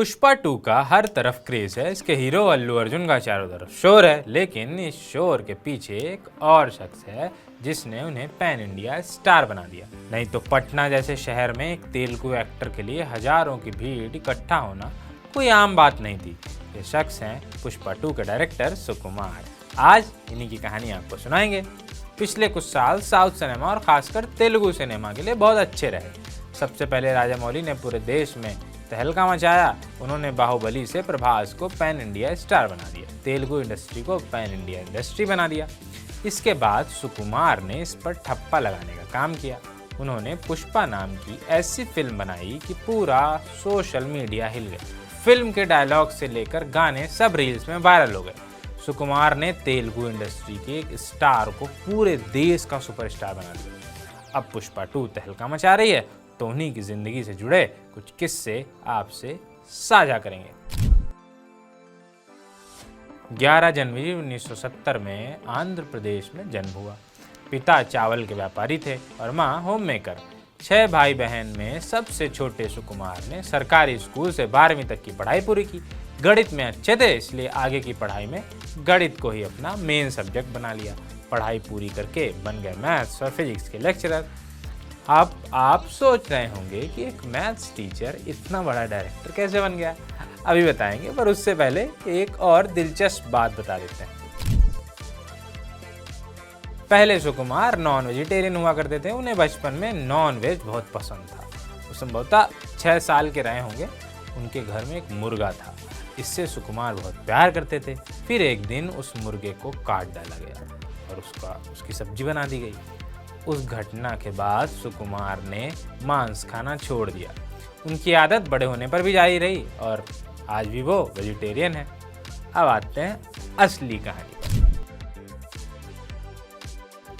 पुष्पा 2 का हर तरफ क्रेज है। इसके हीरो अल्लू अर्जुन का चारों तरफ शोर है, लेकिन इस शोर के पीछे एक और शख्स है जिसने उन्हें पैन इंडिया स्टार बना दिया। नहीं तो पटना जैसे शहर में एक तेलुगु एक्टर के लिए हजारों की भीड़ इकट्ठा होना कोई आम बात नहीं थी। ये शख्स हैं पुष्पा 2 के डायरेक्टर सुकुमार। आज इन्हीं की कहानी आपको सुनाएंगे। पिछले कुछ साल साउथ सिनेमा और खासकर तेलुगु सिनेमा के लिए बहुत अच्छे रहे। सबसे पहले राजामौली ने पूरे देश में तहलका मचाया। उन्होंने बाहुबली से प्रभास को पैन इंडिया स्टार बना दिया, तेलुगु इंडस्ट्री को पैन इंडिया इंडस्ट्री बना दिया। इसके बाद सुकुमार ने इस पर ठप्पा लगाने का काम किया। उन्होंने पुष्पा नाम की ऐसी फिल्म बनाई कि पूरा सोशल मीडिया हिल गया। फिल्म के डायलॉग से लेकर गाने सब रील्स में वायरल हो गए। सुकुमार ने तेलुगु इंडस्ट्री के एक स्टार को पूरे देश का सुपरस्टार बना दिया। अब पुष्पा 2 तहलका मचा रही है, तो उन्हीं की जिंदगी से जुड़े कुछ किस्से आपसे साझा करेंगे। 11 जनवरी 1970 में आंध्र प्रदेश में जन्म हुआ। पिता चावल के व्यापारी थे और माँ होम मेकर। 6 भाई बहन में सबसे छोटे सुकुमार ने सरकारी स्कूल से 12वीं तक की पढ़ाई पूरी की। गणित में अच्छे थे, इसलिए आगे की पढ़ाई में गणित को ही अपना मेन सब्जेक्ट बना लिया। पढ़ाई पूरी करके बन गए मैथ्स और फिजिक्स के लेक्चरर। अब आप सोच रहे होंगे कि एक मैथ्स टीचर इतना बड़ा डायरेक्टर कैसे बन गया। अभी बताएंगे, पर उससे पहले एक और दिलचस्प बात बता देते हैं। पहले सुकुमार नॉन वेजिटेरियन हुआ करते थे। उन्हें बचपन में नॉन वेज बहुत पसंद था। वो संभवतः 6 साल के रहे होंगे। उनके घर में एक मुर्गा था, इससे सुकुमार बहुत प्यार करते थे। फिर एक दिन उस मुर्गे को काट डाला गया और उसकी सब्जी बना दी गई। उस घटना के बाद सुकुमार ने मांस खाना छोड़ दिया। उनकी आदत बड़े होने पर भी जारी रही और आज भी वो वेजिटेरियन है। अब आते हैं असली कहानी पर।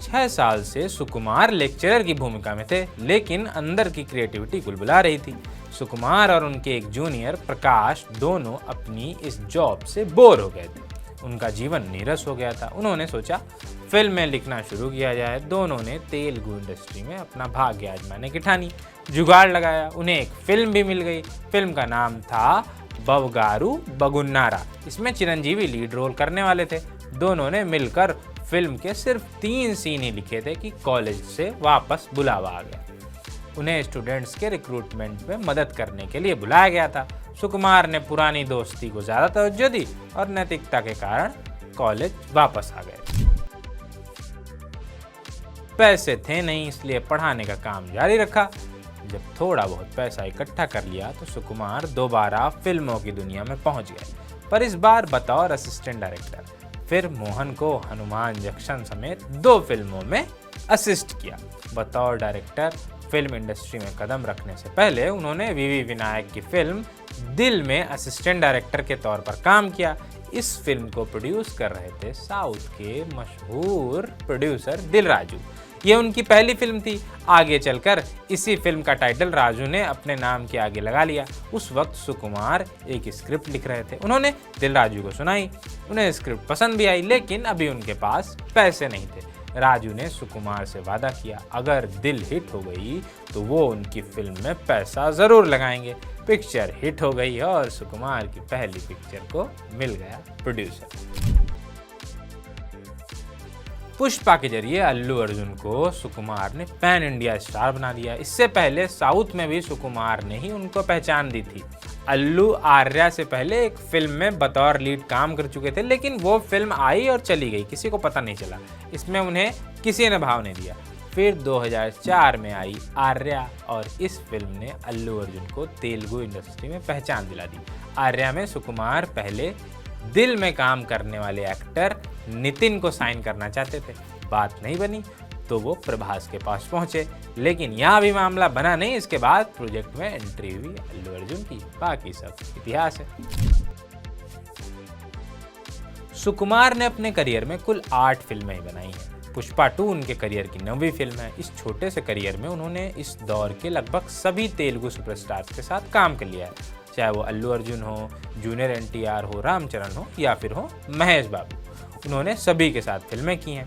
6 साल से सुकुमार लेक्चरर की भूमिका में थे, लेकिन अंदर की क्रिएटिविटी कुलबुला रही थी। सुकुमार और उनके एक जूनियर प्रकाश दोनों अपनी इस जॉब से बोर हो गए थे। उनका जीवन नीरस हो गया था। उन्होंने सोचा फिल्म में लिखना शुरू किया जाए। दोनों ने तेलुगु इंडस्ट्री में अपना भाग्य आजमाने की ठानी। जुगाड़ लगाया, उन्हें एक फिल्म भी मिल गई। फिल्म का नाम था बवगारू बगुन्नारा। इसमें चिरंजीवी लीड रोल करने वाले थे। दोनों ने मिलकर फिल्म के सिर्फ 3 सीन ही लिखे थे कि कॉलेज से वापस बुलावा आ गया। उन्हें स्टूडेंट्स के रिक्रूटमेंट में मदद करने के लिए बुलाया गया था। सुकुमार ने पुरानी दोस्ती को ज़्यादा तवज्जो दी और नैतिकता के कारण कॉलेज वापस आ गए। पैसे थे नहीं, इसलिए पढ़ाने का काम जारी रखा। जब थोड़ा बहुत पैसा इकट्ठा कर लिया तो सुकुमार दोबारा फिल्मों की दुनिया में पहुंच गए, पर इस बार बतौर असिस्टेंट डायरेक्टर। फिर मोहन को हनुमान जंक्शन समेत 2 फिल्मों में असिस्ट किया। बतौर डायरेक्टर फिल्म इंडस्ट्री में कदम रखने से पहले उन्होंने वीवी विनायक की फिल्म दिल में असिस्टेंट डायरेक्टर के तौर पर काम किया। इस फिल्म को प्रोड्यूस कर रहे थे साउथ के मशहूर प्रोड्यूसर दिल राजू। ये उनकी पहली फिल्म थी। आगे चलकर इसी फिल्म का टाइटल राजू ने अपने नाम के आगे लगा लिया। उस वक्त सुकुमार एक स्क्रिप्ट लिख रहे थे। उन्होंने दिल राजू को सुनाई। उन्हें स्क्रिप्ट पसंद भी आई, लेकिन अभी उनके पास पैसे नहीं थे। राजू ने सुकुमार से वादा किया, अगर दिल हिट हो गई तो वो उनकी फिल्म में पैसा ज़रूर लगाएंगे। पिक्चर हिट हो गई और सुकुमार की पहली पिक्चर को मिल गया प्रोड्यूसर। पुष्पा के जरिए अल्लू अर्जुन को सुकुमार ने पैन इंडिया स्टार बना दिया। इससे पहले साउथ में भी सुकुमार ने ही उनको पहचान दी थी। अल्लू आर्या से पहले एक फिल्म में बतौर लीड काम कर चुके थे, लेकिन वो फिल्म आई और चली गई, किसी को पता नहीं चला। इसमें उन्हें किसी ने भाव नहीं दिया। फिर 2004 में आई आर्या और इस फिल्म ने अल्लू अर्जुन को तेलुगु इंडस्ट्री में पहचान दिला दी। आर्या में सुकुमार पहले दिल में काम करने वाले एक्टर नितिन को साइन करना चाहते थे। बात नहीं बनी तो वो प्रभास के पास पहुंचे, लेकिन यहाँ भी मामला बना नहीं। इसके बाद प्रोजेक्ट में एंट्री हुई अल्लू अर्जुन की। बाकी सब इतिहास है। सुकुमार ने अपने करियर में कुल 8 फिल्में ही बनाई हैं। पुष्पा 2 उनके करियर की 9वीं फिल्म है। इस छोटे से करियर में उन्होंने इस दौर के लगभग सभी तेलुगु सुपरस्टार्स के साथ काम कर लिया है, चाहे वो अल्लू अर्जुन हो, जूनियर NTR हो, रामचरण हो या फिर हो महेश बाबू। उन्होंने सभी के साथ फिल्में की हैं।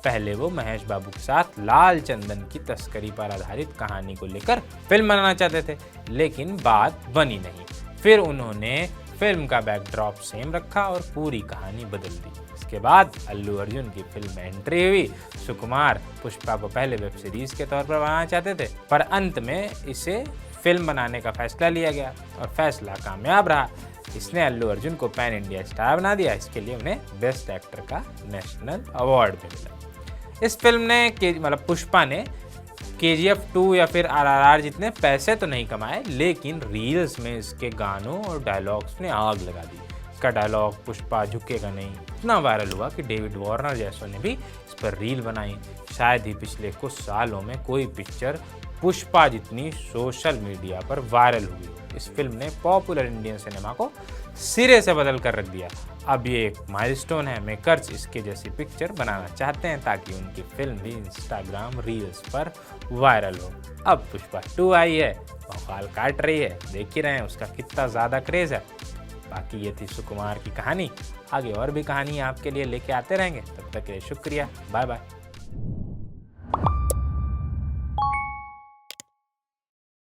पहले वो महेश बाबू के साथ लाल चंदन की तस्करी पर आधारित कहानी को लेकर फिल्म बनाना चाहते थे, लेकिन बात बनी नहीं। फिर उन्होंने फिल्म का बैकड्रॉप सेम रखा और पूरी कहानी बदल दी। इसके बाद अल्लू अर्जुन की फिल्म में एंट्री हुई। सुकुमार पुष्पा को पहले वेब सीरीज के तौर पर बनाना चाहते थे, पर अंत में इसे फिल्म बनाने का फैसला लिया गया और फैसला कामयाब रहा। इसने अल्लू अर्जुन को पैन इंडिया स्टार बना दिया। इसके लिए उन्हें बेस्ट एक्टर का नेशनल अवार्ड भी मिला। इस फिल्म ने पुष्पा ने KGF 2 या फिर RRR जितने पैसे तो नहीं कमाए, लेकिन रील्स में इसके गानों और डायलॉग्स ने आग लगा दी। इसका डायलॉग पुष्पा झुकेगा नहीं इतना वायरल हुआ कि डेविड वार्नर जैसों ने भी इस पर रील बनाई। शायद ही पिछले कुछ सालों में कोई पिक्चर पुष्पा जितनी सोशल मीडिया पर वायरल हुई। इस फिल्म ने पॉपुलर इंडियन सिनेमा को सिरे से बदल कर रख दिया। अब ये एक माइलस्टोन है। मेकर्स इसके जैसी पिक्चर बनाना चाहते हैं ताकि उनकी फिल्म भी इंस्टाग्राम रील्स पर वायरल हो। अब पुष्पा 2 आई है, भौकाल काट रही है, देख ही रहे हैं उसका कितना ज़्यादा क्रेज़ है। बाकी ये थी सुकुमार की कहानी। आगे और भी कहानी आपके लिए लेके आते रहेंगे। तब तक के लिए शुक्रिया, बाय बाय।